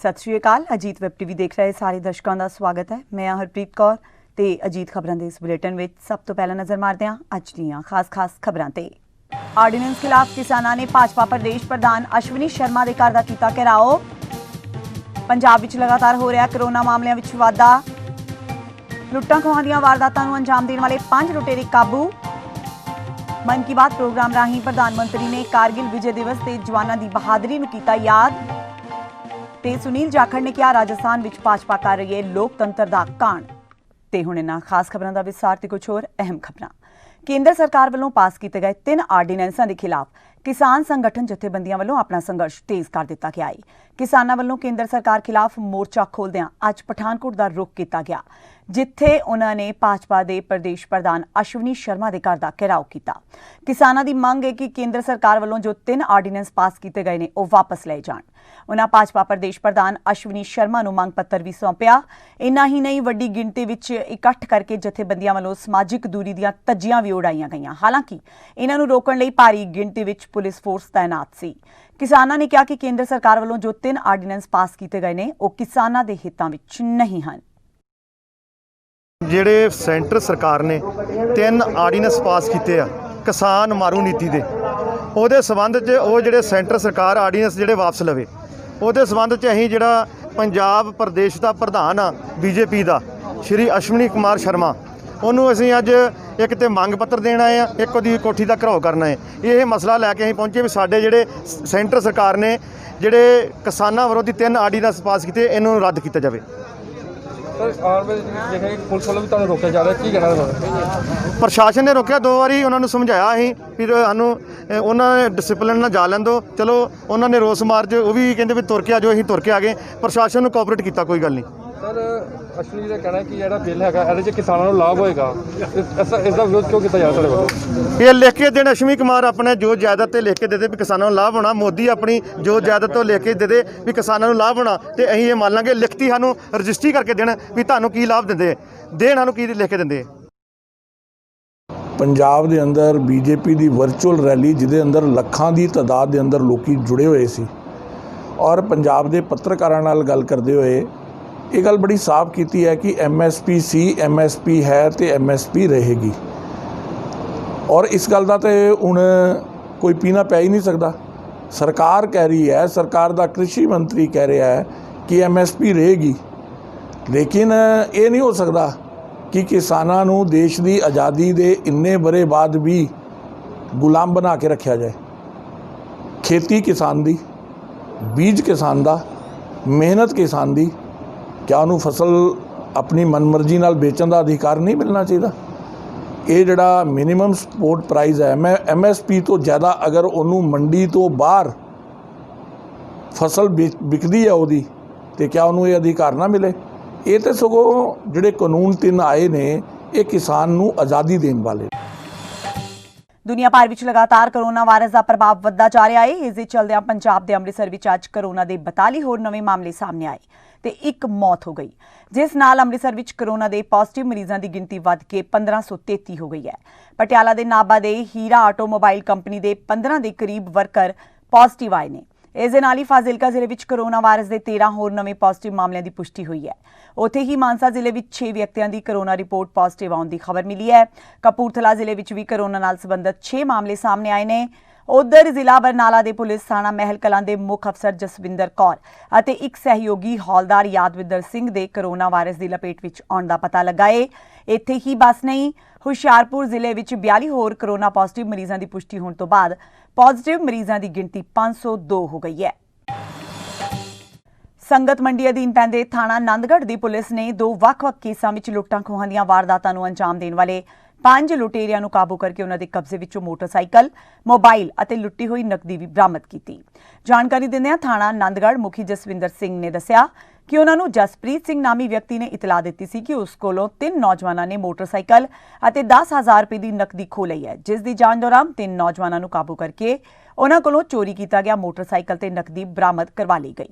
सत श्री अकाल। Ajit web TV देख रहे सारे दर्शकों का स्वागत है। मैं हरप्रीत कौर ते अजीत खबरों के इस बुलेटिन में सब तो पहला नज़र मारते हैं अज दीआं खास खबरों ते। आर्डीनेंस खिलाफ किसानों ने भाजपा प्रदेश प्रधान अश्विनी शर्मा के घर का कीता घेराव। पंजाब विच लगातार हो रहा कोरोना मामलों में वाधा। लुट्टां खोहां दीआं वारदातां नूं अंजाम देण वाले 5 लुटेरे काबू। मन की बात प्रोग्राम राही प्रधानमंत्री ने कारगिल विजय दिवस ते जवानां दी बहादरी नूं कीता याद। ते सुनील जाखड़ ने कहा राजस्थान विच भाजपा कर रही है लोकतंत्र दा काण। ते हुण इन्हां खास खबरां दा विस्तार ते कुछ होर अहम खबरां। केंद्र सरकार वालों पास किए गए 3 आर्डीनेंसां के खिलाफ किसान संगठन जथेबंदियां वालों अपना संघर्ष तेज कर दिता गया है। किसानां वालों केंद्र सरकार खिलाफ मोर्चा खोलदियां अज पठानकोट का रुख किया गया, जिथे उन्होंने भाजपा के प्रदेश प्रधान अश्विनी शर्मा के घर का घेराव किया। किसानों की मंग है कि केंद्र सरकार वालों जो 3 आर्डीनेंस पास किए गए हैं वह वापस ले जाण। उन्होंने भाजपा प्रदेश प्रधान अश्विनी शर्मा नूं मंग पत्र भी सौंपिया। इन्ना ही नहीं, वड्डी गिणती विच इकट्ठ करके जथेबंदियां वालों समाजिक दूरी दीआं धज्जियां भी उड़ाईयां गईयां। हालांकि इन्हां नूं रोकण लई भारी गिणती विच पुलिस फोर्स तैनात सी। किसानों ने कहा कि केंद्र सरकार वालों जो 3 आर्डीनेंस पास किए गए हैं वह किसानों के हितां विच नहीं हैं। ਜਿਹੜੇ सेंटर सरकार ने 3 आर्डीनेंस पास किए आ किसान मारू नीति के ਉਹਦੇ ਸੰਬੰਧ 'ਚ ਉਹ ਜਿਹੜੇ सेंटर सरकार आर्डीनेंस ਜਿਹੜੇ वापस लवे ਉਹਦੇ ਸੰਬੰਧ 'ਚ ਅਸੀਂ ਜਿਹੜਾ पंजाब प्रदेश का प्रधान आ बीजेपी का श्री अश्विनी कुमार शर्मा ਉਹਨੂੰ ਅਸੀਂ ਅੱਜ एक तो मंग पत्र देना है, एक ਉਹਦੀ कोठी का घराव करना है। ये मसला लैके ਅਸੀਂ पहुँचे भी साढ़े ਜਿਹੜੇ सेंटर सरकार ने ਜਿਹੜੇ किसानों विरोधी 3 आर्डीनेंस पास किए इन्हों रद्द किया जाए। प्रशासन ने रोकया 2 बारी, उन्होंने समझाया ही फिर सानू उन्होंने डिसिपलिन ना जा लैन दो। चलो उन्होंने रोस मार्च वो भी कहते भी तुर के आ जाओ, असीं तुर के आ गए। प्रशासन को कोऑपरेट किया, कोई गल नहीं। सर अश्विनी का कहना है कि जो बिल है किसानों को लाभ होएगा, इसका विरोध क्यों किया जा रहा है? ये लिख के देने अश्विनी कुमार अपने जो जायदाद लिख के दे दे भी किसानों को लाभ होना। मोदी अपनी जो जायदाद तो लिख के दे दे भी किसानों को लाभ होना, तो असीं ये मान लांगे लिखती सानू रजिस्ट्री करके देना भी तुहानू की लाभ दिंदे, देण सानू की लिख के दिंदे। पंजाब के अंदर बीजेपी की वर्चुअल रैली जिहदे अंदर लखां की तादाद के अंदर लोग जुड़े हुए सी और पंजाब के पत्रकारां नाल गल करते हुए ये गल बड़ी साफ की है कि MSP सी MSP है तो MSP रहेगी। और इस गल का तो हुण कोई पीना पै ही नहीं सकता। सरकार कह रही है, सरकार का कृषि मंत्री कह रहा है कि MSP रहेगी, लेकिन ये नहीं हो सकता कि किसानों नूं देश की आज़ादी के इन्ने बरे बाद भी गुलाम बना के रखा जाए। खेती किसान दी, बीज किसान दा, मेहनत किसान दी, क्या उन्होंने फसल अपनी मनमर्जी नाल बेचण का अधिकार नहीं मिलना चाहिए? ये जिहड़ा मिनिमम सपोर्ट प्राइस है, मैं MSP तो ज़्यादा अगर उन्होंने मंडी तो बाहर फसल बिकती है उहदी तो क्या उन्होंने ये अधिकार ना मिले? ये तो सगों जिहड़े कानून 3 आए ने ये किसान नूं आज़ादी देण वाले। दुनिया भर विच लगातार कोरोना वायरस का प्रभाव वधदा जा रहा है। इस दे चलदिआं पंजाब के अमृतसर विच अज कोरोना के 42 होर नवे मामले सामने आए ते 1 मौत हो गई, जिस नाल अमृतसर विच कोरोना के पॉजिटिव मरीजों की गिनती वध के 1533 हो गई है। पटियाला के नाभा के हीरा आटोमोबाइल कंपनी के 15 के करीब वर्कर पॉजिटिव आए ने। इस दे नाल ही फाजिलका जिले में कोरोना वायरस के 13 होर नवे पॉजिटिव मामलों की पुष्टि हुई है। उत्थे ही मानसा जिले में 6 व्यक्तियों की कोरोना रिपोर्ट पॉजिटिव आने की खबर मिली है। कपूरथला जिले में भी कोरोना नाल संबंधित 6 मामले सामने आए हैं। उधर जिला बरनाला के पुलिस थाना महल कलां दे मुख अफसर जसविंदर कौर अते एक सहयोगी हौलदार यादविंदर सिंह दे कोरोना वायरस की लपेट विच आउण दा पता लगा है। इत्थे ही बस नहीं, हुशियारपुर जिले में 42 होर कोरोना पॉजिटिव मरीजों की पुष्टि होने तो बाद पॉजिटिव मरीजों की गिनती 502 हो गई है। संगत मंडी अधीन पैंदे थाना नंदगढ़ की पुलिस ने 2 ਵੱਖ-ਵੱਖ केसां विच लुट्टां खोहां दीआं वारदातां नूं अंजाम देण वाले 5 लुटेरिਆਂ ਨੂੰ काबू करके उन्हां दे कब्जे विचों मोटरसाइकिल, मोबाइल अते लुट्टी हुई नकदी भी बरामद की। जानकारी दिंदिआं थाना नंदगढ़ मुखी जसविंदर सिंह ने दस्सिया कि उन्हां नूं जसप्रीत सिंह नामी व्यक्ति ने इतला दी सी कि उस कोलों 3 नौजवानों ने मोटरसाइकिल अते 10,000 रुपए की नकदी खो लई है, जिस दी जांच दौरान 3 नौजवानों नूं काबू करके उन्हां कोलों चोरी किया गया मोटरसाइकिल ते नकदी बरामद करवा ली गई।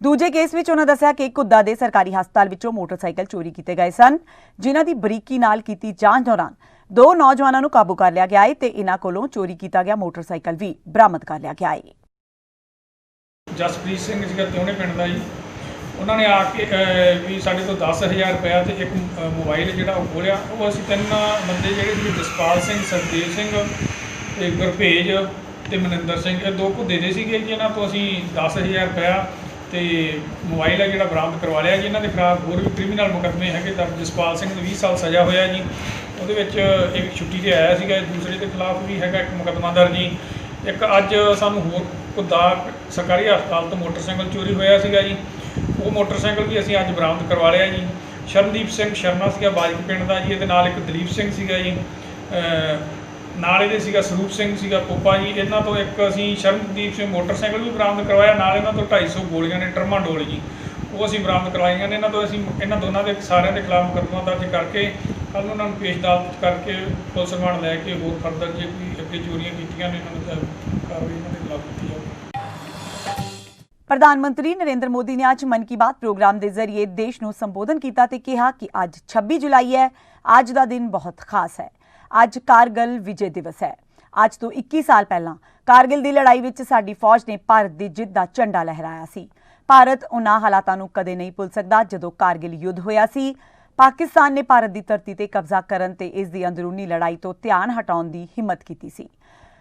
दूजे केस विच उन्हां दस्सिया कि घुद्दा दे सरकारी हस्पताल विचों मोटरसाइकिल चोरी किए गए सन, जिन्हां दी बरीकी नाल कीती जांच दौरान 2 नौजवानों नूं काबू कर लिया गया है ते इन्हां कोलों चोरी किया गया मोटरसाइकिल भी बरामद कर लिया गया है। जसप्रीत सिंह जी त्योने पिंड दा जी ਉਹਨਾਂ ਨੇ ਆ ਕੇ ਵੀ ਸਾਡੇ ਤੋਂ 10,000 ਰੁਪਇਆ ਤੇ ਇੱਕ ਮੋਬਾਈਲ ਜਿਹੜਾ ਉਹ ਖੋਲਿਆ। ਉਹ ਅਸੀਂ ਤਿੰਨ ਬੰਦੇ ਜਿਹੜੇ ਸੀ, ਜਸਪਾਲ ਸਿੰਘ, ਸਰਦੇਵ ਸਿੰਘ ਤੇ ਗੁਰਭੇਜ ਤੇ ਮਨਿੰਦਰ ਸਿੰਘ, ਇਹ ਦੋ ਘੁੱਦੇ ਦੇ ਸੀਗੇ ਜੀ। ਇਹਨਾਂ ਤੋਂ ਅਸੀਂ 10,000 ਰੁਪਇਆ ਤੇ ਮੋਬਾਈਲ ਹੈ ਜਿਹੜਾ ਬਰਾਮਦ ਕਰਵਾ ਲਿਆ ਜੀ। ਇਹਨਾਂ ਦੇ ਖਿਲਾਫ ਹੋਰ ਵੀ ਕ੍ਰਿਮੀਨਲ ਮੁਕੱਦਮੇ ਹੈਗੇ ਦਰਜ। ਜਸਪਾਲ ਸਿੰਘ ਨੂੰ 20 ਸਾਲ ਸਜ਼ਾ ਹੋਇਆ ਜੀ, ਉਹਦੇ ਵਿੱਚ ਇੱਕ ਛੁੱਟੀ ਤੇ ਆਇਆ ਸੀਗਾ। ਦੂਸਰੇ ਦੇ ਖਿਲਾਫ ਵੀ ਹੈਗਾ ਇੱਕ ਮੁਕੱਦਮਾ ਦਰਜ ਜੀ। ਇੱਕ ਅੱਜ ਸਾਨੂੰ ਹੋਰ ਘੁੱਦਾ ਸਰਕਾਰੀ ਹਸਪਤਾਲ ਤੋਂ ਮੋਟਰਸਾਈਕਲ ਚੋਰੀ ਹੋਇਆ ਸੀਗਾ ਜੀ, ਉਹ ਮੋਟਰਸਾਈਕਲ ਵੀ ਅਸੀਂ ਅੱਜ ਬਰਾਮਦ ਕਰਵਾ ਲਿਆ ਜੀ। ਸ਼ਰਨਦੀਪ ਸਿੰਘ ਸ਼ਰਮਾ ਸੀਗਾ ਬਾਜਕ ਪਿੰਡ ਦਾ ਜੀ, ਇਹਦੇ ਨਾਲ ਇੱਕ ਦਲੀਪ ਸਿੰਘ ਸੀਗਾ ਜੀ, ਨਾਲ ਇਹਦੇ ਸੀਗਾ ਸਰੂਪ ਸਿੰਘ ਸੀਗਾ ਕੋਪਾ ਜੀ। ਇਹਨਾਂ ਤੋਂ ਇੱਕ ਅਸੀਂ ਸ਼ਰਨਦੀਪ ਸਿੰਘ ਮੋਟਰਸਾਈਕਲ ਵੀ ਬਰਾਮਦ ਕਰਵਾਇਆ, ਨਾਲ ਇਹਨਾਂ ਤੋਂ 250 ਗੋਲੀਆਂ ਨੇ ਟਰਮਾਡੋਲ ਜੀ, ਉਹ ਅਸੀਂ ਬਰਾਮਦ ਕਰਵਾਈਆਂ ਨੇ। ਇਹਨਾਂ ਤੋਂ ਅਸੀਂ ਇਹਨਾਂ ਦੋਨਾਂ ਦੇ ਸਾਰਿਆਂ ਦੇ ਖਿਲਾਫ ਮੁਕੱਦਮਾ ਦਰਜ ਕਰਕੇ ਕੱਲ੍ਹ ਉਹਨਾਂ ਨੂੰ ਪੇਸ਼ ਅਦਾਲਤ ਕਰਕੇ ਪੁਲਿਸ ਰਿਮਾਂਡ ਲੈ ਕੇ ਹੋਰ ਫਰਦਰ ਜੇ ਕੋਈ ਅੱਗੇ ਚੋਰੀਆਂ ਕੀਤੀਆਂ ਨੇ ਇਹਨਾਂ ਨੂੰ ਕਾਰਵਾਈ ਇਹਨਾਂ ਦੇ ਖਿਲਾਫ ਕੀਤੀ ਜਾਵੇ। ਪ੍ਰਧਾਨ ਮੰਤਰੀ ਨਰਿੰਦਰ ਮੋਦੀ ਨੇ ਅੱਜ ਮਨ ਕੀ ਬਾਤ ਪ੍ਰੋਗਰਾਮ ਦੇ ਜ਼ਰੀਏ ਦੇਸ਼ ਨੂੰ ਸੰਬੋਧਨ ਕੀਤਾ ਤੇ ਕਿਹਾ ਕਿ ਅੱਜ 26 ਜੁਲਾਈ ਹੈ। ਅੱਜ ਦਾ ਦਿਨ ਬਹੁਤ ਖਾਸ ਹੈ। ਅੱਜ ਕਾਰਗਿਲ ਵਿਜੇ ਦਿਵਸ ਹੈ। ਅੱਜ ਤੋਂ 21 ਸਾਲ ਪਹਿਲਾਂ ਕਾਰਗਿਲ ਦੀ ਲੜਾਈ ਵਿੱਚ ਸਾਡੀ ਫੌਜ ਨੇ ਭਾਰਤ ਦੀ ਜਿੱਤ ਦਾ ਝੰਡਾ ਲਹਿਰਾਇਆ ਸੀ। ਭਾਰਤ ਉਹਨਾਂ ਹਾਲਾਤਾਂ ਨੂੰ ਕਦੇ ਨਹੀਂ ਭੁੱਲ ਸਕਦਾ ਜਦੋਂ ਕਾਰਗਿਲ ਯੁੱਧ ਹੋਇਆ ਸੀ। ਪਾਕਿਸਤਾਨ ਨੇ ਭਾਰਤ ਦੀ ਧਰਤੀ ਤੇ ਕਬਜ਼ਾ ਕਰਨ ਤੇ ਇਸ ਦੀ ਅੰਦਰੂਨੀ ਲੜਾਈ ਤੋਂ ਧਿਆਨ ਹਟਾਉਣ ਦੀ ਹਿੰਮਤ ਕੀਤੀ ਸੀ।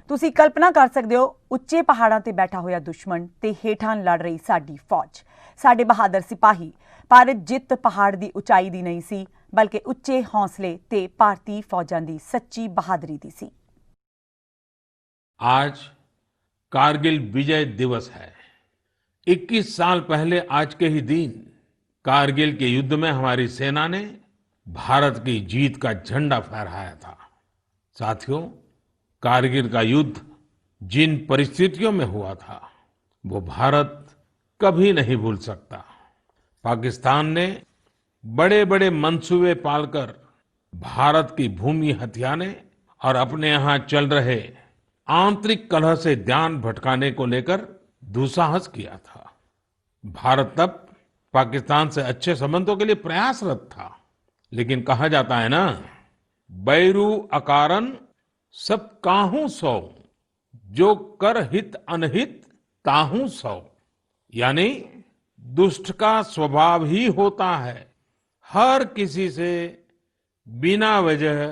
ਤੁਸੀਂ ਕਲਪਨਾ ਕਰ ਸਕਦੇ ਹੋ, ਉੱਚੇ ਪਹਾੜਾਂ ਤੇ ਬੈਠਾ ਹੋਇਆ ਦੁਸ਼ਮਣ ਤੇ ਹੇਠਾਂ ਲੜ ਰਹੀ ਸਾਡੀ ਫੌਜ, ਸਾਡੇ ਬਹਾਦਰ ਸਿਪਾਹੀ। ਪਰ ਜਿੱਤ ਪਹਾੜ ਦੀ ਉਚਾਈ ਦੀ ਨਹੀਂ ਸੀ, ਬਲਕਿ ਉੱਚੇ ਹੌਸਲੇ ਤੇ ਭਾਰਤੀ ਫੌਜਾਂ ਦੀ ਸੱਚੀ ਬਹਾਦਰੀ ਦੀ ਸੀ। आज कारगिल विजय दिवस है। 21 साल पहले आज के ही दिन कारगिल के युद्ध में हमारी सेना ने भारत की जीत का झंडा फहराया था। साथियों, कारगिल का युद्ध जिन परिस्थितियों में हुआ था वो भारत कभी नहीं भूल सकता। पाकिस्तान ने बड़े बड़े मंसूबे पालकर भारत की भूमि हथियाने और अपने यहाँ चल रहे आंतरिक कलह से ध्यान भटकाने को लेकर दुस्साहस किया था। भारत तब पाकिस्तान से अच्छे संबंधों के लिए प्रयासरत था, लेकिन कहा जाता है ना, बैरू अकारन सब काहू सौ, जो कर हित अनहित ताहू सौ। यानी दुष्ट का स्वभाव ही होता है हर किसी से बिना वजह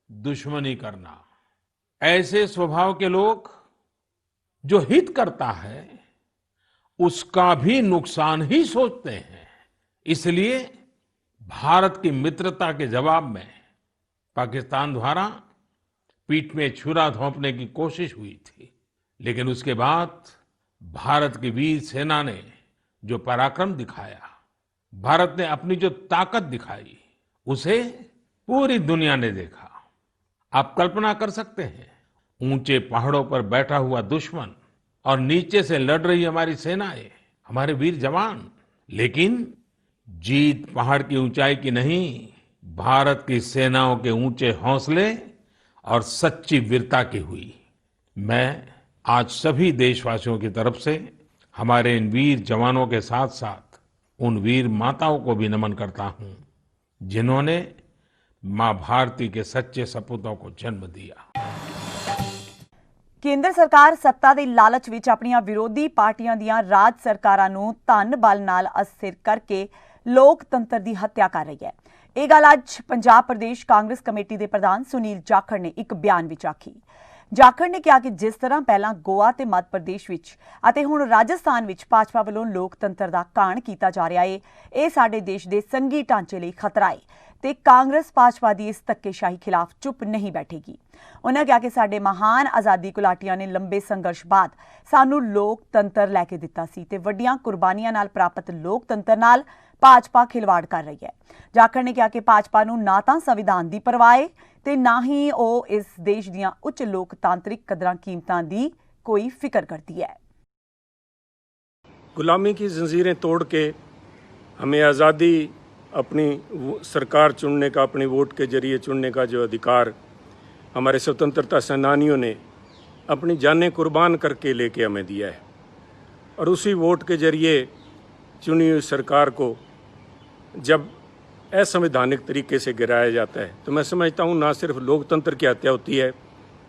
दुश्मनी करना। ऐसे स्वभाव के लोग जो हित करता है उसका भी नुकसान ही सोचते हैं। इसलिए भारत की मित्रता के जवाब में पाकिस्तान द्वारा पीठ में छुरा घोंपने की कोशिश हुई थी, लेकिन उसके बाद भारत की वीर सेना ने जो पराक्रम दिखाया, भारत ने अपनी जो ताकत दिखाई, उसे पूरी दुनिया ने देखा। आप कल्पना कर सकते हैं, ऊंचे पहाड़ों पर बैठा हुआ दुश्मन और नीचे से लड़ रही हमारी सेनाएं, हमारे वीर जवान। लेकिन जीत पहाड़ की ऊंचाई की नहीं, भारत की सेनाओं के ऊंचे हौसले और सच्ची वीरता की हुई। मैं आज सभी देशवासियों की तरफ से हमारे इन वीर जवानों के साथ साथ उन वीर माताओं को भी नमन करता हूं जिन्होंने मां भारती के सच्चे सपूतों को जन्म दिया। ਕੇਂਦਰ ਸਰਕਾਰ ਸੱਤਾ ਦੇ ਲਾਲਚ ਵਿੱਚ ਆਪਣੀਆਂ ਵਿਰੋਧੀ ਪਾਰਟੀਆਂ ਦੀਆਂ ਰਾਜ ਸਰਕਾਰਾਂ ਨੂੰ ਧਨ ਬਲ ਨਾਲ ਅਸਥਿਰ ਕਰਕੇ ਲੋਕਤੰਤਰ ਦੀ ਹੱਤਿਆ ਕਰ ਰਹੀ ਹੈ। ਇਹ ਗੱਲ ਅੱਜ ਪੰਜਾਬ ਪ੍ਰਦੇਸ਼ ਕਾਂਗਰਸ ਕਮੇਟੀ ਦੇ ਪ੍ਰਧਾਨ ਸੁਨੀਲ ਜਾਖੜ ਨੇ ਇੱਕ ਬਿਆਨ ਵਿੱਚ ਆਖੀ। ਜਾਖੜ ਨੇ ਕਿਹਾ ਕਿ ਜਿਸ ਤਰ੍ਹਾਂ ਪਹਿਲਾਂ ਗੋਆ ਤੇ ਮੱਧ ਪ੍ਰਦੇਸ਼ ਵਿੱਚ ਅਤੇ ਹੁਣ ਰਾਜਸਥਾਨ ਵਿੱਚ ਭਾਜਪਾ ਵੱਲੋਂ ਲੋਕਤੰਤਰ ਦਾ ਘਾਣ ਕੀਤਾ ਜਾ ਰਿਹਾ ਹੈ, ਇਹ ਸਾਡੇ ਦੇਸ਼ ਦੇ ਸੰਘੀ ਢਾਂਚੇ ਲਈ ਖਤਰਾ ਹੈ ਤੇ ਕਾਂਗਰਸ ਭਾਜਪਾ ਦੀ ਇਸ ਧੱਕੇਸ਼ਾਹੀ ਖਿਲਾਫ ਚੁੱਪ ਨਹੀਂ ਬੈਠੇਗੀ। ਉਹਨਾਂ ਕਿਹਾ ਕਿ ਸਾਡੇ ਮਹਾਨ ਆਜ਼ਾਦੀ ਘੁਲਾਟੀਆਂ ਨੇ ਲੰਬੇ ਸੰਘਰਸ਼ ਬਾਅਦ ਸਾਨੂੰ ਲੋਕਤੰਤਰ ਲੈ ਕੇ ਦਿੱਤਾ ਸੀ ਤੇ ਵੱਡੀਆਂ ਕੁਰਬਾਨੀਆਂ ਨਾਲ ਪ੍ਰਾਪਤ ਲੋਕਤੰਤਰ ਨਾਲ ਭਾਜਪਾ ਖਿਲਵਾੜ ਕਰ ਰਹੀ ਹੈ। ਜਾਖੜ ਨੇ ਕਿਹਾ ਕਿ ਭਾਜਪਾ ਨੂੰ ਨਾ ਤਾਂ ਸੰਵਿਧਾਨ ਦੀ ਪਰਵਾਹ ਹੈ ਤੇ ਨਾ ਹੀ ਉਹ ਇਸ ਦੇਸ਼ ਦੀਆਂ ਉੱਚ ਲੋਕਤਾਂਤਰਿਕ ਕਦਰਾਂ ਕੀਮਤਾਂ ਦੀ कोई फिक्र करती है। गुलामी की जंजीरें तोड़ के हमें आज़ादी, अपनी सरकार चुनने का, अपनी वोट के जरिए चुनने का जो अधिकार हमारे स्वतंत्रता सेनानियों ने अपनी जानें कुर्बान करके लेके हमें दिया है, और उसी वोट के जरिए चुनी हुई सरकार को जब असंवैधानिक तरीके से गिराया जाता है तो मैं समझता हूँ ना सिर्फ लोकतंत्र की हत्या होती है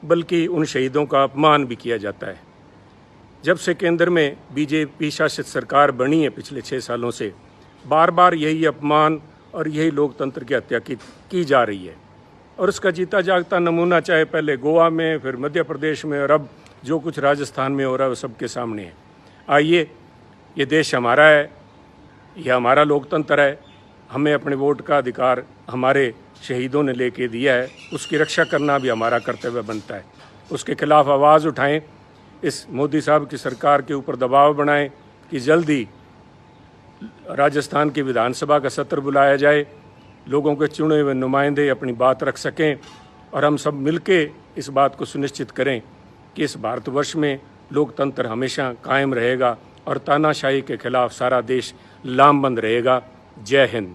बल्कि उन शहीदों का अपमान भी किया जाता है। जब से केंद्र में बीजेपी शासित सरकार बनी है पिछले 6 सालों से, बार बार यही अपमान और यही लोकतंत्र की हत्या की जा रही है। और उसका जीता जागता नमूना चाहे पहले गोवा में, फिर मध्य प्रदेश में, और अब जो कुछ राजस्थान में हो रहा है वो सबके सामने है। आइए, ये देश हमारा है, यह हमारा लोकतंत्र है, हमें अपने वोट का अधिकार हमारे शहीदों ने लेके दिया है, उसकी रक्षा करना भी हमारा कर्तव्य बनता है। उसके खिलाफ आवाज़ उठाएं, इस मोदी साहब की सरकार के ऊपर दबाव बनाएं कि जल्दी राजस्थान की विधानसभा का सत्र बुलाया जाए, लोगों के चुने हुए नुमाइंदे अपनी बात रख सकें और हम सब मिलके इस बात को सुनिश्चित करें कि इस भारतवर्ष में लोकतंत्र हमेशा कायम रहेगा और तानाशाही के खिलाफ सारा देश लामबंद रहेगा। जय हिंद।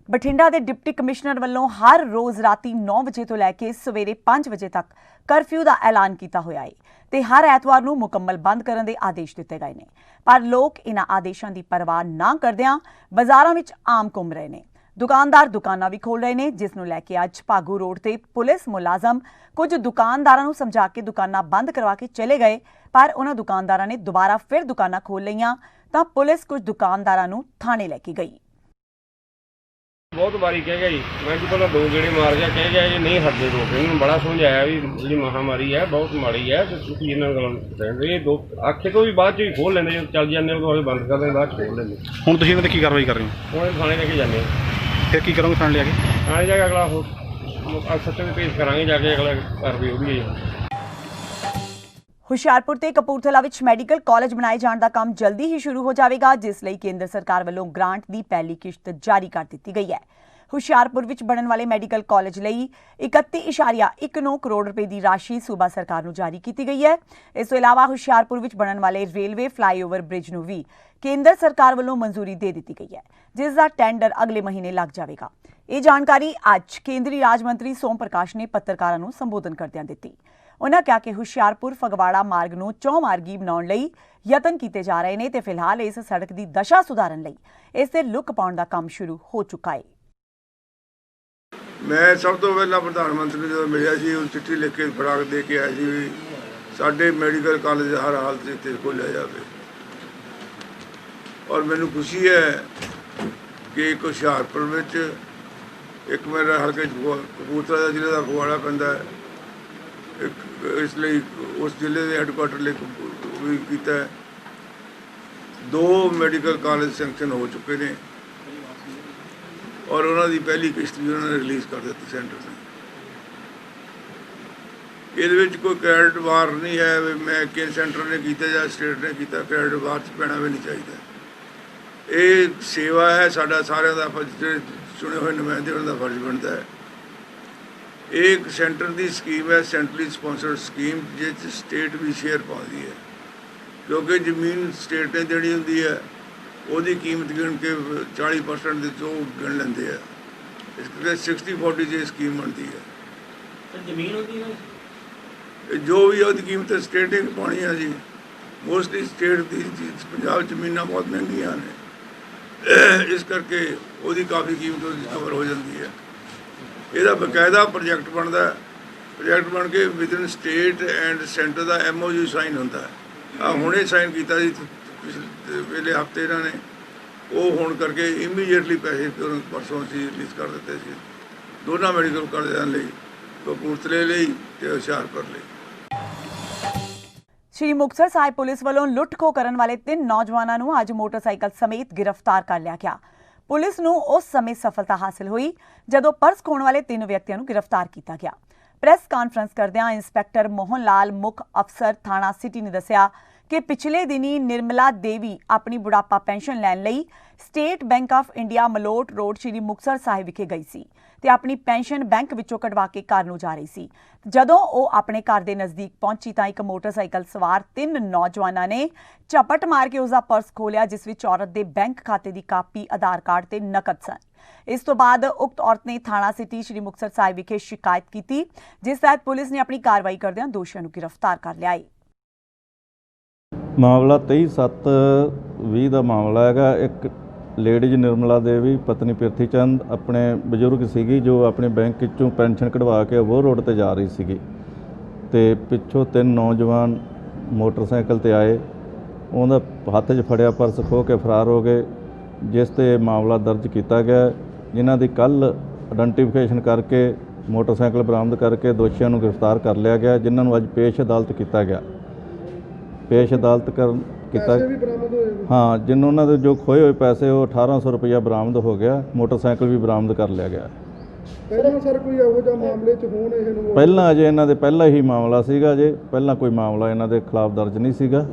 ਬਠਿੰਡਾ ਦੇ ਡਿਪਟੀ ਕਮਿਸ਼ਨਰ ਵੱਲੋਂ ਹਰ ਰੋਜ਼ ਰਾਤੀ 9 ਵਜੇ ਤੋਂ ਲੈ ਕੇ ਸਵੇਰੇ 5 ਵਜੇ ਤੱਕ ਕਰਫਿਊ ਦਾ ਐਲਾਨ ਕੀਤਾ ਹੋਇਆ ਹੈ ਤੇ ਹਰ ਐਤਵਾਰ ਨੂੰ ਮੁਕੰਮਲ ਬੰਦ ਕਰਨ ਦੇ ਆਦੇਸ਼ ਦਿੱਤੇ ਗਏ ਨੇ। ਪਰ ਲੋਕ ਇਹਨਾਂ ਆਦੇਸ਼ਾਂ ਦੀ ਪਰਵਾਹ ਨਾ ਕਰਦਿਆਂ ਬਾਜ਼ਾਰਾਂ ਵਿੱਚ ਆਮ ਘੁੰਮ ਰਹੇ ਨੇ। ਦੁਕਾਨਦਾਰ ਦੁਕਾਨਾਂ ਵੀ ਖੋਲ ਰਹੇ ਨੇ, ਜਿਸ ਨੂੰ ਲੈ ਕੇ ਅੱਜ ਭਾਗੂ ਰੋਡ ਤੇ ਪੁਲਿਸ ਮੁਲਾਜ਼ਮ ਕੁਝ ਦੁਕਾਨਦਾਰਾਂ ਨੂੰ ਸਮਝਾ ਕੇ ਦੁਕਾਨਾਂ ਬੰਦ ਕਰਵਾ ਕੇ ਚਲੇ ਗਏ। ਪਰ ਉਹਨਾਂ ਦੁਕਾਨਦਾਰਾਂ ਨੇ ਦੁਬਾਰਾ ਫਿਰ ਦੁਕਾਨਾਂ ਖੋਲ ਲਈਆਂ ਤਾਂ ਪੁਲਿਸ ਕੁਝ ਦੁਕਾਨਦਾਰਾਂ ਨੂੰ ਥਾਣੇ ਲੈ ਕੇ ਗਈ। बहुत बारी कह गया जी, मैं जी पहले 2 गेड़े मार गया, कह गया जी नहीं हटते लोग। इन्होंने बड़ा समझाया भी जी महामारी है, बहुत माड़ी है, तो तुम इन्होंने ये दो आखे तो भी बाद ही खोल लेंगे, जो चल जाने बंद कर देंगे, बाद खोल लेंगे। ਹੁਣ ਤੁਸੀਂ ਇਹਨਾਂ ਤੇ ਕੀ ਕਾਰਵਾਈ ਕਰ ਰਹੇ ਹੋ? हम थाने लेके जाने, ਫਿਰ ਕੀ ਕਰੋਗੇ ਥਾਣੇ ਲਿਆ ਕੇ? थाने जाके अगला सत्य में पेश कराएंगे, जाके अगला कार्रवाई होगी। ਹੁਸ਼ਿਆਰਪੁਰ ਤੇ ਕਪੂਰਥਲਾ ਵਿੱਚ ਮੈਡੀਕਲ ਕਾਲਜ ਬਣਾਏ ਜਾਣ ਦਾ ਕੰਮ ਜਲਦੀ ਹੀ ਸ਼ੁਰੂ ਹੋ ਜਾਵੇਗਾ, ਜਿਸ ਲਈ ਕੇਂਦਰ ਸਰਕਾਰ ਵੱਲੋਂ ਗ੍ਰਾਂਟ ਦੀ ਪਹਿਲੀ ਕਿਸ਼ਤ ਜਾਰੀ ਕਰ ਦਿੱਤੀ ਗਈ ਹੈ। ਹੁਸ਼ਿਆਰਪੁਰ ਵਿੱਚ ਬਣਨ ਵਾਲੇ ਮੈਡੀਕਲ ਕਾਲਜ ਲਈ 31.19 ਕਰੋੜ ਰੁਪਏ ਦੀ ਰਾਸ਼ੀ ਸੂਬਾ ਸਰਕਾਰ ਨੂੰ ਜਾਰੀ ਕੀਤੀ ਗਈ ਹੈ। ਇਸ ਤੋਂ ਇਲਾਵਾ ਹੁਸ਼ਿਆਰਪੁਰ ਵਿੱਚ ਬਣਨ ਵਾਲੇ ਰੇਲਵੇ ਫਲਾਈਓਵਰ ਬ੍ਰਿਜ ਨੂੰ ਵੀ ਕੇਂਦਰ ਸਰਕਾਰ ਵੱਲੋਂ ਮਨਜ਼ੂਰੀ ਦੇ ਦਿੱਤੀ ਗਈ ਹੈ, ਜਿਸ ਦਾ ਟੈਂਡਰ ਅਗਲੇ ਮਹੀਨੇ ਲੱਗ ਜਾਵੇਗਾ। ਇਹ ਜਾਣਕਾਰੀ ਅੱਜ ਕੇਂਦਰੀ ਰਾਜ ਮੰਤਰੀ ਸੋਮ ਪ੍ਰਕਾਸ਼ ਨੇ ਪੱਤਰਕਾਰਾਂ ਨੂੰ ਸੰਬੋਧਨ ਕਰਦਿਆਂ ਦਿੱਤੀ। उन्होंने कहा कि हुशियारपुर फगवाड़ा मार्ग ਨੂੰ ਚੌਮਾਰਗੀ ਬਣਾਉਣ ਲਈ ਯਤਨ ਕੀਤੇ ਜਾ ਰਹੇ ਨੇ ਤੇ ਫਿਲਹਾਲ ਇਸ ਸੜਕ ਦੀ ਦਸ਼ਾ ਸੁਧਾਰਨ ਲਈ ਇਸ ਤੇ ਲੁੱਕ ਪਾਉਣ ਦਾ ਕੰਮ ਸ਼ੁਰੂ ਹੋ ਚੁੱਕਾ ਹੈ। ਮੈਂ ਸਭ ਤੋਂ ਪਹਿਲਾਂ ਪ੍ਰਧਾਨ ਮੰਤਰੀ ਜਦੋਂ ਮਿਲਿਆ ਸੀ, ਉਹ ਚਿੱਠੀ ਲਿਖ ਕੇ ਫੜਾ ਕੇ ਦੇ ਕੇ ਆਇਆ ਸੀ ਵੀ ਸਾਡੇ ਮੈਡੀਕਲ ਕਾਲਜ ਹਰ ਹਾਲਤ ਵਿੱਚ ਖੋਲ੍ਹਿਆ ਜਾਵੇ। ਔਰ ਮੈਨੂੰ ਖੁਸ਼ੀ ਹੈ ਕਿ ਹੁਸ਼ਿਆਰਪੁਰ ਵਿੱਚ ਇੱਕ ਮੇਰਾ ਹਲਕੇ ਕਪੂਰਥਲਾ ਦਾ ਜ਼ਿਲ੍ਹੇ ਦਾ ਫਗਵਾੜਾ ਪੈਂਦਾ ਹੈ, ਇਸ ਲਈ ਉਸ ਜ਼ਿਲ੍ਹੇ ਦੇ ਹੈੱਡਕੁਆਟਰ ਲਈ ਵੀ ਕੀਤਾ ਹੈ। 2 ਮੈਡੀਕਲ ਕਾਲਜ ਸੈਂਕਸ਼ਨ ਹੋ ਚੁੱਕੇ ਨੇ ਔਰ ਉਹਨਾਂ ਦੀ ਪਹਿਲੀ ਕਿਸ਼ਤ ਵੀ ਉਹਨਾਂ ਨੇ ਰਿਲੀਜ਼ ਕਰ ਦਿੱਤੀ ਸੈਂਟਰ ਨੇ। ਇਹਦੇ ਵਿੱਚ ਕੋਈ ਕ੍ਰੈਡਿਟ ਵਾਰ ਨਹੀਂ ਹੈ ਵੀ ਮੈਂ ਕਿ ਸੈਂਟਰ ਨੇ ਕੀਤਾ ਜਾਂ ਸਟੇਟ ਨੇ ਕੀਤਾ, ਕ੍ਰੈਡਿਟ ਵਾਰ 'ਚ ਪੈਣਾ ਵੀ ਨਹੀਂ ਚਾਹੀਦਾ। ਇਹ ਸੇਵਾ ਹੈ, ਸਾਡਾ ਸਾਰਿਆਂ ਦਾ ਜਿਹੜੇ ਚੁਣੇ ਹੋਏ ਨੁਮਾਇੰਦੇ ਉਹਨਾਂ ਦਾ ਫਰਜ਼ ਬਣਦਾ ਹੈ। एक सेंटर की स्कीम है, सेंट्रली स्पॉन्सर्ड स्कीम, जिस स्टेट भी शेयर पाती है, क्योंकि जमीन स्टेट ने देनी होंगी है, उसकी कीमत गिन के 40% वो गिन लेंगे है। इस करके 60-40 जी स्कीम बनती है। जमीन होती है जो भी उसकी कीमत स्टेट ने पानी है जी, मोस्टली स्टेट की पंजाब जमीन बहुत महंगिया ने, इस करके उसकी काफ़ी कीमत कवर हो जाती है। ਇਹਦਾ ਬਕਾਇਦਾ ਪ੍ਰੋਜੈਕਟ ਬਣਦਾ, ਪ੍ਰੋਜੈਕਟ ਬਣ ਕੇ ਵਿਦਨ ਸਟੇਟ ਐਂਡ ਸੈਂਟਰ ਦਾ MOU ਸਾਈਨ ਹੁੰਦਾ ਹੈ। ਹੁਣੇ ਸਾਈਨ ਕੀਤਾ ਸੀ ਪਿਛਲੇ ਹਫ਼ਤੇ ਇਹਨਾਂ ਨੇ, ਉਹ ਹੋਣ ਕਰਕੇ ਇਮੀਡੀਏਟਲੀ ਪੈਸੇ ਪਰਸੋਂ ਅਸੀਂ ਰਿਲੀਜ਼ ਕਰ ਦਿੱਤੇ ਸੀ ਦੋਨਾਂ ਮੈਡੀਕਲ ਕਾਲਜਾਂ ਲਈ, ਕਪੂਰਥਲੇ ਲਈ ਤੇ ਹੁਸ਼ਿਆਰਪੁਰ ਲਈ। ਸ਼੍ਰੀ ਮੁਕਤਸਰ ਸਾਹਿਬ ਪੁਲਿਸ ਵੱਲੋਂ ਲੁੱਟ-ਖੋਹ ਕਰਨ ਵਾਲੇ 3 ਨੌਜਵਾਨਾਂ ਨੂੰ ਅੱਜ ਮੋਟਰਸਾਈਕਲ ਸਮੇਤ ਗ੍ਰਿਫਤਾਰ ਕਰ ਲਿਆ ਗਿਆ। ਪੁਲਿਸ ਨੂੰ ਉਸ ਸਮੇਂ ਸਫਲਤਾ ਹਾਸਲ ਹੋਈ ਜਦੋਂ ਪਰਸ ਖੋਹਣ ਵਾਲੇ 3 ਵਿਅਕਤੀਆਂ ਨੂੰ ਗ੍ਰਿਫਤਾਰ ਕੀਤਾ ਗਿਆ। ਪ੍ਰੈਸ ਕਾਨਫਰੰਸ ਕਰਦਿਆਂ ਇੰਸਪੈਕਟਰ ਮੋਹਨ ਲਾਲ ਮੁੱਖ ਅਫਸਰ ਥਾਣਾ ਸਿਟੀ ਨੇ ਦੱਸਿਆ ਕਿ ਪਿਛਲੇ ਦਿਨੀ ਨਿਰਮਲਾ ਦੇਵੀ ਆਪਣੀ ਬੁਢਾਪਾ ਪੈਨਸ਼ਨ ਲੈਣ ਲਈ State Bank of India Malout road Shri Muktsar Sahib ਵਿਖੇ ਗਈ ਸੀ ਤੇ ਆਪਣੀ ਪੈਨਸ਼ਨ ਬੈਂਕ ਵਿੱਚੋਂ ਕਢਵਾ ਕੇ ਘਰ ਨੂੰ ਜਾ ਰਹੀ ਸੀ। ਜਦੋਂ ਉਹ ਆਪਣੇ ਘਰ ਦੇ ਨਜ਼ਦੀਕ ਪਹੁੰਚੀ ਤਾਂ ਇੱਕ ਮੋਟਰਸਾਈਕਲ ਸਵਾਰ 3 ਨੌਜਵਾਨਾਂ ਨੇ ਝਪਟ ਮਾਰ ਕੇ ਉਸਦਾ ਪਰਸ ਖੋਲਿਆ, ਜਿਸ ਵਿੱਚ ਔਰਤ ਦੇ ਬੈਂਕ ਖਾਤੇ ਦੀ ਕਾਪੀ, ਆਧਾਰ ਕਾਰਡ ਤੇ ਨਕਦ ਸਨ। ਇਸ ਤੋਂ ਬਾਅਦ ਉਕਤ ਔਰਤ ਨੇ ਥਾਣਾ ਸਿਟੀ ਸ਼੍ਰੀ ਮੁਕਤਸਰ ਸਾਹਿਬ ਵਿਖੇ ਸ਼ਿਕਾਇਤ ਕੀਤੀ, ਜਿਸ ਤਹਿਤ ਪੁਲਿਸ ਨੇ ਆਪਣੀ ਕਾਰਵਾਈ ਕਰਦਿਆਂ ਦੋਸ਼ੀਆਂ ਨੂੰ ਗ੍ਰਿਫਤਾਰ ਕਰ ਲਿਆ ਹੈ। ਮਾਮਲਾ 23/7/20 ਦਾ ਮਾਮਲਾ ਹੈਗਾ। ਇੱਕ ਲੇਡੀਜ਼ ਨਿਰਮਲਾ ਦੇਵੀ ਪਤਨੀ ਪ੍ਰਿਥੀ ਚੰਦ ਆਪਣੇ ਬਜ਼ੁਰਗ ਸੀਗੀ, ਜੋ ਆਪਣੇ ਬੈਂਕ ਵਿੱਚੋਂ ਪੈਨਸ਼ਨ ਕਢਵਾ ਕੇ ਉਹ ਰੋਡ ਤੇ ਜਾ ਰਹੀ ਸੀਗੀ ਤੇ ਪਿੱਛੋਂ 3 ਨੌਜਵਾਨ ਮੋਟਰਸਾਈਕਲ ਤੇ ਆਏ, ਉਹਦਾ ਹੱਥ 'ਚ ਫੜਿਆ ਪਰਸ ਖੋਹ ਕੇ ਫਰਾਰ ਹੋ ਗਏ। ਜਿਸ ਤੇ ਮਾਮਲਾ ਦਰਜ ਕੀਤਾ ਗਿਆ, ਜਿਨ੍ਹਾਂ ਦੀ ਕੱਲ੍ਹ ਆਇਡੈਂਟੀਫਿਕੇਸ਼ਨ ਕਰਕੇ ਮੋਟਰਸਾਈਕਲ ਬਰਾਮਦ ਕਰਕੇ ਦੋਸ਼ੀਆਂ ਨੂੰ ਗ੍ਰਿਫਤਾਰ ਕਰ ਲਿਆ ਗਿਆ, ਜਿਨ੍ਹਾਂ ਨੂੰ ਅੱਜ ਪੇਸ਼ ਅਦਾਲਤ ਕੀਤਾ ਗਿਆ। ਪੇਸ਼ ਅਦਾਲਤ ਕੀਤਾ ਹਾਂ, ਜਿਨ੍ਹਾਂ ਉਹਨਾਂ ਦੇ ਜੋ ਖੋਏ ਹੋਏ ਪੈਸੇ ਉਹ 1800 ਰੁਪਇਆ ਬਰਾਮਦ ਹੋ ਗਿਆ, ਮੋਟਰਸਾਈਕਲ ਵੀ ਬਰਾਮਦ ਕਰ ਲਿਆ ਗਿਆ। ਪਹਿਲਾਂ ਸਰ ਕੋਈ ਇਹੋ ਜਿਹਾ ਮਾਮਲੇ 'ਚ ਹੋਣ ਇਹ ਨੂੰ ਪਹਿਲਾਂ ਅਜੇ ਇਹਨਾਂ ਦੇ ਪਹਿਲਾ ਹੀ ਮਾਮਲਾ ਸੀਗਾ, ਜੇ ਪਹਿਲਾਂ ਕੋਈ ਮਾਮਲਾ ਇਹਨਾਂ ਦੇ ਖਿਲਾਫ ਦਰਜ ਨਹੀਂ ਸੀਗਾ।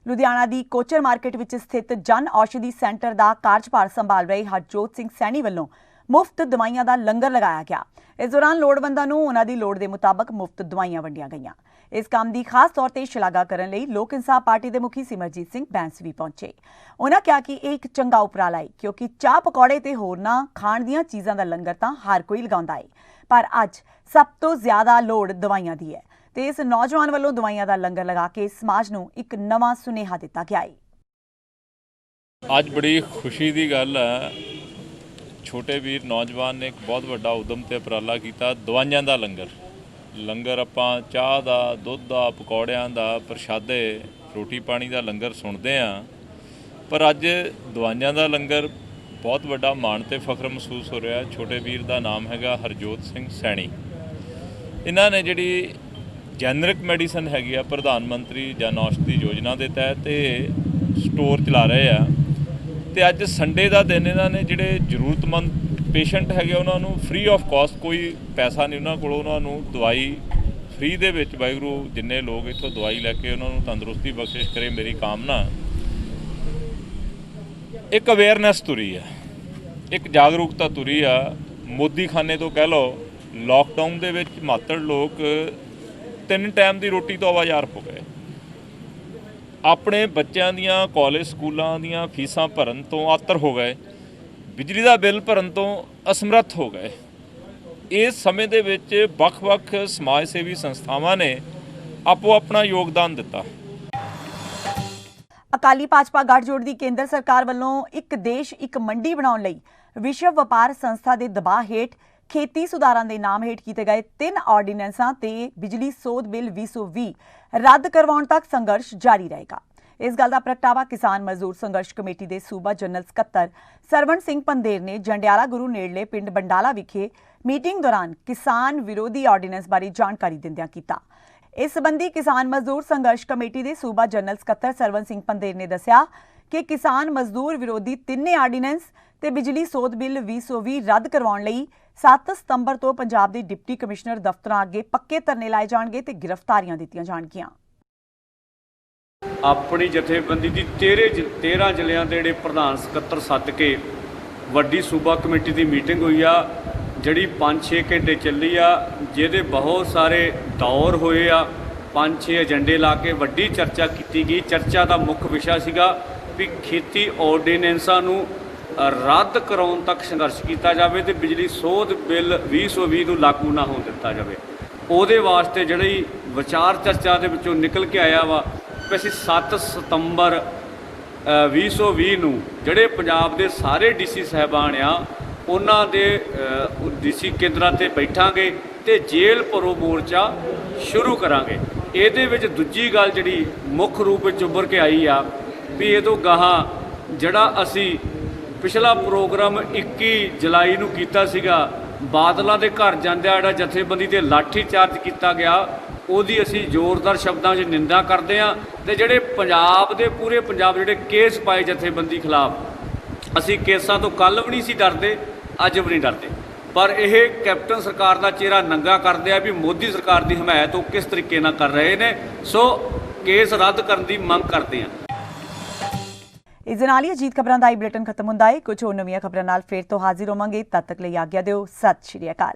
ਲੁਧਿਆਣਾ ਦੀ ਕੋਚਰ ਮਾਰਕੀਟ ਵਿੱਚ ਸਥਿਤ ਜਨ ਔਸ਼ਧੀ ਸੈਂਟਰ ਦਾ ਕਾਰਜਭਾਰ ਸੰਭਾਲ ਰਹੇ ਹਰਜੋਤ ਸਿੰਘ ਸੈਣੀ ਵੱਲੋਂ ਮੁਫਤ ਦਵਾਈਆਂ ਦਾ ਲੰਗਰ ਲਗਾਇਆ ਗਿਆ। ਇਸ ਦੌਰਾਨ ਲੋੜਵੰਦਾਂ ਨੂੰ ਉਹਨਾਂ ਦੀ ਲੋੜ ਦੇ ਮੁਤਾਬਕ ਮੁਫਤ ਦਵਾਈਆਂ ਵੰਡੀਆਂ ਗਈਆਂ। ਇਸ ਕੰਮ ਦੀ ਖਾਸ ਤੌਰ ਤੇ ਸ਼ਲਾਘਾ ਕਰਨ ਲਈ ਲੋਕ ਇਨਸਾਫ ਪਾਰਟੀ ਦੇ ਮੁਖੀ ਸਿਮਰਜੀਤ ਸਿੰਘ ਬੈਂਸ ਵੀ ਪਹੁੰਚੇ। ਉਹਨਾਂ ਕਿਹਾ ਕਿ ਇਹ ਇੱਕ ਚੰਗਾ ਉਪਰਾਲਾ ਹੈ, ਕਿਉਂਕਿ ਚਾਹ ਪਕੌੜੇ ਤੇ ਹੋਰਨਾਂ ਖਾਣ ਦੀਆਂ ਚੀਜ਼ਾਂ ਦਾ ਲੰਗਰ ਤਾਂ ਹਰ ਕੋਈ ਲਗਾਉਂਦਾ ਹੈ, ਪਰ ਅੱਜ ਸਭ ਤੋਂ ਜ਼ਿਆਦਾ ਲੋੜ ਦਵਾਈਆਂ ਦੀ ਹੈ ਤੇ ਇਸ ਨੌਜਵਾਨ ਵੱਲੋਂ ਦਵਾਈਆਂ ਦਾ ਲੰਗਰ ਲਗਾ ਕੇ ਸਮਾਜ ਨੂੰ ਇੱਕ ਨਵਾਂ ਸੁਨੇਹਾ ਦਿੱਤਾ ਗਿਆ ਹੈ। ਅੱਜ ਬੜੀ ਖੁਸ਼ੀ ਦੀ ਗੱਲ ਹੈ, ਛੋਟੇ ਵੀਰ ਨੌਜਵਾਨ ਨੇ ਇੱਕ ਬਹੁਤ ਵੱਡਾ ਉਦਮ ਤੇ ਉਪਰਾਲਾ ਕੀਤਾ। ਦਵਾਈਆਂ ਦਾ ਲੰਗਰ ਆਪਾਂ ਚਾਹ ਦਾ, ਦੁੱਧ ਦਾ, ਪਕੌੜਿਆਂ ਦਾ, ਪ੍ਰਸ਼ਾਦੇ, ਰੋਟੀ ਪਾਣੀ ਦਾ ਲੰਗਰ ਸੁਣਦੇ ਹਾਂ, ਪਰ ਅੱਜ ਦਵਾਈਆਂ ਦਾ ਲੰਗਰ ਬਹੁਤ ਵੱਡਾ ਮਾਣ ਤੇ ਫਖਰ ਮਹਿਸੂਸ ਹੋ ਰਿਹਾ। ਛੋਟੇ ਵੀਰ ਦਾ ਨਾਮ ਹੈਗਾ ਹਰਜੋਤ ਸਿੰਘ ਸੈਣੀ। ਇਹਨਾਂ ਨੇ ਜਿਹੜੀ ਜੈਨਰਿਕ ਮੈਡੀਸਨ ਹੈਗੀ ਆ, ਪ੍ਰਧਾਨ ਮੰਤਰੀ ਜਨ ਔਸ਼ਧੀ ਯੋਜਨਾ ਦੇ ਤਹਿਤ ਇਹ ਸਟੋਰ ਚਲਾ ਰਹੇ ਆ, ਤੇ ਅੱਜ ਸੰਡੇ ਦਾ ਦਿਨ ਇਹਨਾਂ ਨੇ ਜਿਹੜੇ ਜ਼ਰੂਰਤਮੰਦ ਪੇਸ਼ੈਂਟ ਹੈਗੇ ਉਹਨਾਂ ਨੂੰ ਫ੍ਰੀ ਆਫ ਕਾਸਟ, ਕੋਈ ਪੈਸਾ ਨਹੀਂ ਉਹਨਾਂ ਕੋਲ, ਉਹਨਾਂ ਨੂੰ ਦਵਾਈ ਫ੍ਰੀ ਦੇ ਵਿੱਚ, ਵਾਹਿਗੁਰੂ ਜਿੰਨੇ ਲੋਕ ਇੱਥੋਂ ਦਵਾਈ ਲੈ ਕੇ ਉਹਨਾਂ ਨੂੰ ਤੰਦਰੁਸਤੀ ਬਖਸ਼ਿਸ਼ ਕਰੇ, ਮੇਰੀ ਕਾਮਨਾ। ਇੱਕ ਅਵੇਅਰਨੈਸ ਤੁਰੀ ਆ, ਇੱਕ ਜਾਗਰੂਕਤਾ ਤੁਰੀ ਆ। ਮੋਦੀ ਖਾਨੇ ਤੋਂ ਕਹਿ ਲਓ, ਲਾਕਡਾਊਨ ਦੇ ਵਿੱਚ ਮਾਤੜ ਲੋਕ 3 ਟਾਈਮ ਦੀ ਰੋਟੀ ਤੋਂ ਆਵਾਜ਼ਾਰ ਹੋ ਗਏ, ਆਪਣੇ ਬੱਚਿਆਂ ਦੀਆਂ ਕਾਲਜ ਸਕੂਲਾਂ ਦੀਆਂ ਫੀਸਾਂ ਭਰਨ ਤੋਂ ਆਤਰ ਹੋ ਗਏ, ਬਿਜਲੀ ਦਾ ਬਿੱਲ ਭਰਨ ਤੋਂ ਅਸਮਰੱਥ ਹੋ ਗਏ। ਇਸ ਸਮੇਂ ਦੇ ਵਿੱਚ ਵੱਖ-ਵੱਖ ਸਮਾਜ ਸੇਵੀ ਸੰਸਥਾਵਾਂ ਨੇ ਆਪੋ ਆਪਣਾ ਯੋਗਦਾਨ ਦਿੱਤਾ। ਅਕਾਲੀ ਭਾਜਪਾ ਗੱਠਜੋੜ ਦੀ ਕੇਂਦਰ ਸਰਕਾਰ ਵੱਲੋਂ ਇੱਕ ਦੇਸ਼ ਇੱਕ ਮੰਡੀ ਬਣਾਉਣ ਲਈ ਵਿਸ਼ਵ ਵਪਾਰ ਸੰਸਥਾ ਦੇ ਦਬਾਅ ਹੇਠ ਖੇਤੀ ਸੁਧਾਰਾਂ ਦੇ ਨਾਮ ਹੇਠ ਕੀਤੇ ਗਏ 3 ਆਰਡੀਨੈਂਸਾਂ ਤੇ ਬਿਜਲੀ ਸੋਧ ਬਿੱਲ 2020 ਰੱਦ ਕਰਵਾਉਣ ਤੱਕ ਸੰਘਰਸ਼ ਜਾਰੀ ਰਹੇਗਾ। ਇਸ ਗੱਲ ਦਾ ਪ੍ਰਗਟਾਵਾ ਕਿਸਾਨ ਮਜ਼ਦੂਰ ਸੰਘਰਸ਼ ਕਮੇਟੀ ਦੇ ਸੂਬਾ ਜਨਰਲ ਸਕੱਤਰ ਸਰਵਣ ਸਿੰਘ ਪੰਦੇਰ ਨੇ ਜੰਡਿਆਲਾ ਗੁਰੂ ਨੇੜਲੇ ਪਿੰਡ ਬੰਡਾਲਾ ਵਿਖੇ ਮੀਟਿੰਗ ਦੌਰਾਨ ਕਿਸਾਨ ਵਿਰੋਧੀ ਆਰਡੀਨੈਂਸ ਬਾਰੇ ਜਾਣਕਾਰੀ ਦਿੰਦਿਆਂ ਕੀਤਾ। ਇਸ ਸੰਬੰਧੀ ਕਿਸਾਨ ਮਜ਼ਦੂਰ ਸੰਘਰਸ਼ ਕਮੇਟੀ ਦੇ ਸੂਬਾ ਜਨਰਲ ਸਕੱਤਰ ਸਰਵਣ ਸਿੰਘ ਪੰਦੇਰ ਨੇ ਦੱਸਿਆ ਕਿ ਕਿਸਾਨ ਮਜ਼ਦੂਰ ਵਿਰੋਧੀ 3 ਆਰਡੀਨੈਂਸ ਤੇ ਬਿਜਲੀ ਸੋਧ ਬਿੱਲ 2020 ਰੱਦ ਕਰਵਾਉਣ ਲਈ 7 ਸਤੰਬਰ ਤੋਂ ਪੰਜਾਬ ਦੇ ਡਿਪਟੀ ਕਮਿਸ਼ਨਰ ਦਫ਼ਤਰਾਂ ਅੱਗੇ ਪੱਕੇ ਧਰਨੇ ਲਾਏ ਜਾਣਗੇ ਤੇ ਗ੍ਰਿਫਤਾਰੀਆਂ ਦਿੱਤੀਆਂ ਜਾਣਗੀਆਂ। ਆਪਣੀ ਜਥੇਬੰਦੀ ਦੀ 13 ਜ਼ਿਲ੍ਹਿਆਂ ਦੇ ਜਿਹੜੇ ਪ੍ਰਧਾਨ ਸਕੱਤਰ ਸੱਦ ਕੇ ਵੱਡੀ ਸੂਬਾ ਕਮੇਟੀ ਦੀ ਮੀਟਿੰਗ ਹੋਈ ਆ, ਜਿਹੜੀ 5-6 ਘੰਟੇ ਚੱਲੀ ਆ, ਜਿਹਦੇ ਬਹੁਤ ਸਾਰੇ ਦੌਰ ਹੋਏ ਆ, 5-6 ਏਜੰਡੇ ਲਾ ਕੇ ਵੱਡੀ ਚਰਚਾ ਕੀਤੀ ਗਈ। ਚਰਚਾ ਦਾ ਮੁੱਖ ਵਿਸ਼ਾ ਸੀਗਾ ਵੀ ਖੇਤੀ ਆਰਡੀਨੈਂਸਾਂ ਨੂੰ ਰੱਦ ਕਰਾਉਣ ਤੱਕ ਸੰਘਰਸ਼ ਕੀਤਾ ਜਾਵੇ ਤੇ ਬਿਜਲੀ ਸੋਧ ਬਿੱਲ 2020 ਨੂੰ ਲਾਗੂ ਨਾ ਹੋਣ ਦਿੱਤਾ ਜਾਵੇ। ਉਹਦੇ ਵਾਸਤੇ ਜਿਹੜੀ ਵਿਚਾਰ ਚਰਚਾ ਦੇ ਵਿੱਚੋਂ ਨਿਕਲ ਕੇ ਆਇਆ ਵਾ ਵੀ ਅਸੀਂ 7 ਸਤੰਬਰ 2020 ਨੂੰ ਜਿਹੜੇ ਪੰਜਾਬ ਦੇ ਸਾਰੇ ਡੀਸੀ ਸਾਹਿਬਾਨ ਆ ਉਹਨਾਂ ਦੇ ਡੀਸੀ ਕੇਂਦਰਾਂ ਤੇ ਬੈਠਾਂਗੇ ਤੇ ਜੇਲ੍ਹ ਭਰੋ ਮੋਰਚਾ ਸ਼ੁਰੂ ਕਰਾਂਗੇ। ਇਹਦੇ ਵਿੱਚ ਦੂਜੀ ਗੱਲ ਜਿਹੜੀ ਮੁੱਖ ਰੂਪ ਵਿੱਚ ਉੱਭਰ ਕੇ ਆਈ ਆ ਵੀ ਇਹ ਤੋਂ ਗਾਹਾਂ ਜਿਹੜਾ ਅਸੀਂ ਪਿਛਲਾ ਪ੍ਰੋਗਰਾਮ 21 ਜੁਲਾਈ ਨੂੰ ਕੀਤਾ ਸੀਗਾ, ਬਾਦਲਾਂ ਦੇ ਘਰ ਜਾਂਦਿਆਂ ਜਿਹੜਾ ਜਥੇਬੰਦੀ ਤੇ ਲਾਠੀ ਚਾਰਜ ਕੀਤਾ ਗਿਆ, ਉਹਦੀ ਅਸੀਂ ਜ਼ੋਰਦਾਰ ਸ਼ਬਦਾਂ 'ਚ ਨਿੰਦਾ ਕਰਦੇ ਹਾਂ। ਤੇ ਜਿਹੜੇ ਪੰਜਾਬ ਦੇ ਪੂਰੇ ਪੰਜਾਬ ਜਿਹੜੇ ਕੇਸ ਪਾਏ ਜਥੇਬੰਦੀ ਖਿਲਾਫ, ਅਸੀਂ ਕੇਸਾਂ ਤੋਂ ਕੱਲ੍ਹ ਵੀ ਨਹੀਂ ਸੀ ਡਰਦੇ, ਅੱਜ ਵੀ ਨਹੀਂ ਡਰਦੇ, ਪਰ ਇਹ ਕੈਪਟਨ ਸਰਕਾਰ ਦਾ ਚਿਹਰਾ ਨੰਗਾ ਕਰਦੇ ਆ ਵੀ ਮੋਦੀ ਸਰਕਾਰ ਦੀ ਹਮਾਇਤ ਉਹ ਕਿਸ ਤਰੀਕੇ ਨਾਲ ਕਰ ਰਹੇ ਨੇ। ਸੋ ਕੇਸ ਰੱਦ ਕਰਨ ਦੀ ਮੰਗ ਕਰਦੇ ਹਾਂ। ਇਸ ਦੇ ਨਾਲ ਹੀ ਅਜੀਤ ਖਬਰਾਂ ਦਾ ਇਹ ਬੁਲੇਟਿਨ ਖਤਮ ਹੁੰਦਾ ਹੈ। ਕੁਝ ਹੋਰ ਨਵੀਆਂ ਖਬਰਾਂ ਨਾਲ ਫਿਰ ਤੋਂ ਹਾਜ਼ਰ ਹੋਵਾਂਗੇ। ਤਦ ਤੱਕ ਲਈ ਆਗਿਆ ਦਿਓ। ਸਤਿ ਸ਼੍ਰੀ ਅਕਾਲ।